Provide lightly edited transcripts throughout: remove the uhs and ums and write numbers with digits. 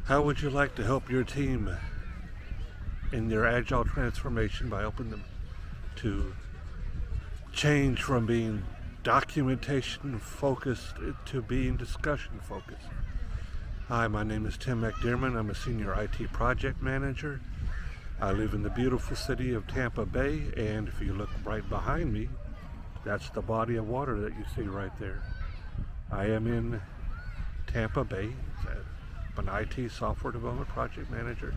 How would you like to help your team in their agile transformation by helping them to change from being documentation focused to being discussion focused? Hi, my name is Tim McDermott. I'm a senior IT project manager. I live in the beautiful city of Tampa Bay, and if you look right behind me, that's the body of water that you see right there. I am in Tampa Bay. I'm an IT software development project manager.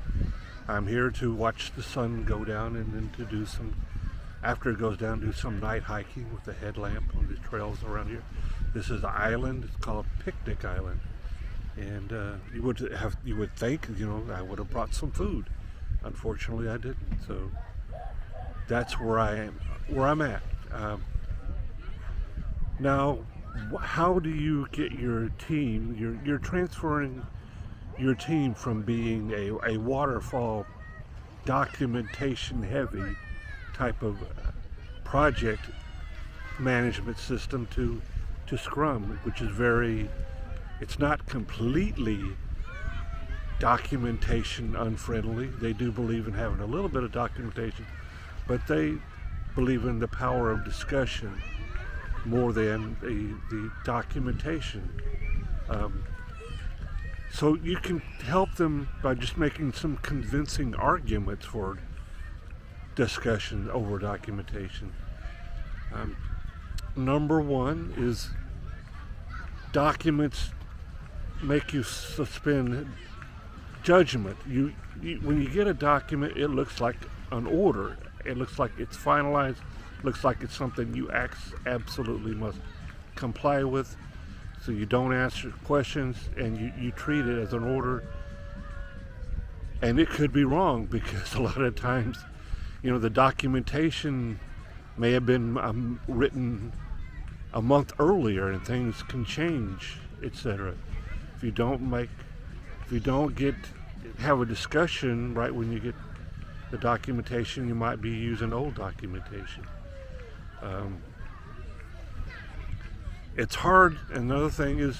I'm here to watch the sun go down and then to do some, after it goes down, do some night hiking with a headlamp on these trails around here. This is an island. It's called Picnic Island. And you would think, I would have brought some food. Unfortunately, I didn't. So that's where I'm at. Now, how do you get your team? You're transferring your team from being a waterfall, documentation heavy type of project management system to Scrum, which is it's not completely documentation unfriendly. They do believe in having a little bit of documentation, but they believe in the power of discussion more than the documentation. So you can help them by just making some convincing arguments for discussion over documentation. Number one is documents make you suspend judgment. When you get a document, it looks like an order. It looks like it's finalized. Looks like it's something you absolutely must comply with. So you don't answer questions and you treat it as an order. And it could be wrong because a lot of times, the documentation may have been written a month earlier and things can change, etc. If you don't have a discussion right when you get the documentation, you might be using old documentation. It's hard. Another thing is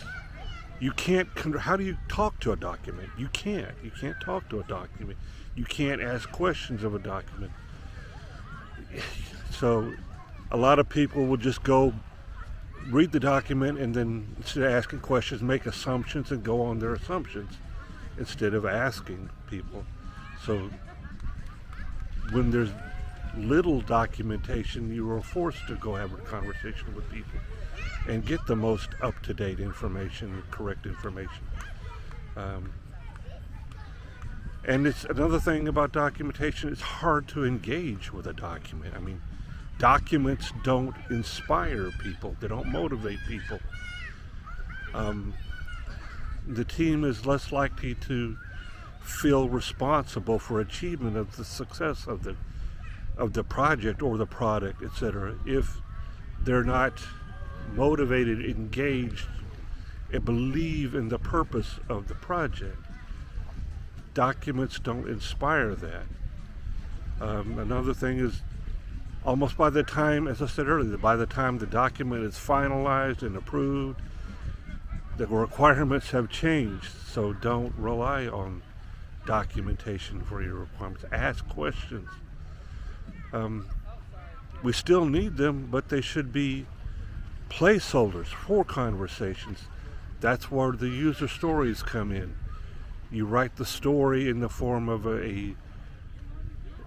how do you talk to a document? You can't talk to a document. You can't ask questions of a document. So a lot of people will just go read the document and then, instead of asking questions, make assumptions and go on their assumptions instead of asking people. So when there's little documentation, you are forced to go have a conversation with people and get the most up-to-date information, correct information. And it's another thing about documentation, it's hard to engage with a document. Documents don't inspire people. They don't motivate people. The team is less likely to feel responsible for achievement of the success of the project or the product, etc., if they're not motivated, engaged, and believe in the purpose of the project. Documents don't inspire that. Another thing is, almost by the time, as I said earlier, by the time the document is finalized and approved, the requirements have changed. So don't rely on documentation for your requirements. Ask questions. We still need them, but they should be placeholders for conversations. That's where the user stories come in. You write the story in the form of a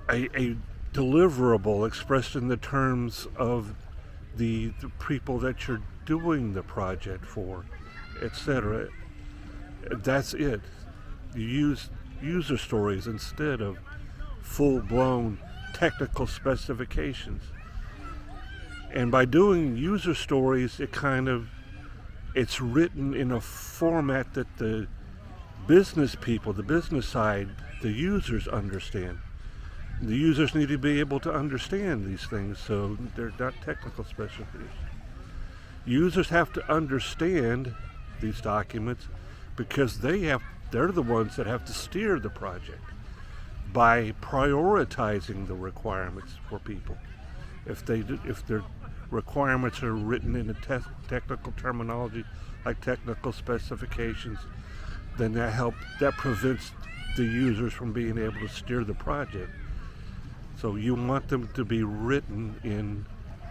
deliverable expressed in the terms of the people that you're doing the project for, etc. That's it. You use user stories instead of full-blown technical specifications. And by doing user stories, it's written in a format that the business people, the business side, the users understand. The users need to be able to understand these things, so they're not technical specifications. Users have to understand these documents because they're the ones that have to steer the project by prioritizing the requirements for people. If their requirements are written in a technical terminology like technical specifications, then that prevents the users from being able to steer the project. So you want them to be written in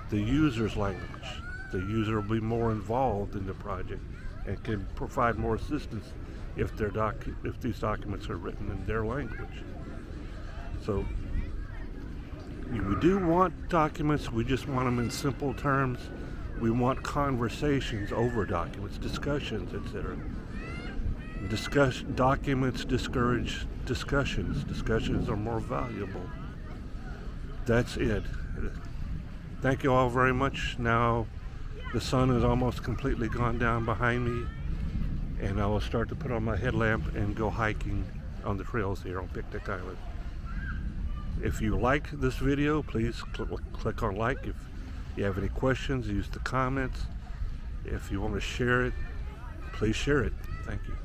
the user's language. The user will be more involved in the project and can provide more assistance if these documents are written in their language. So we do want documents, we just want them in simple terms. We want conversations over documents, discussions, etc. Documents discourage discussions. Discussions are more valuable. That's it. Thank you all very much. Now the sun is almost completely gone down behind me, and I will start to put on my headlamp and go hiking on the trails here on Picnic Island. If you like this video, please click on like. If you have any questions, use the comments. If you want to share it, please share it. Thank you.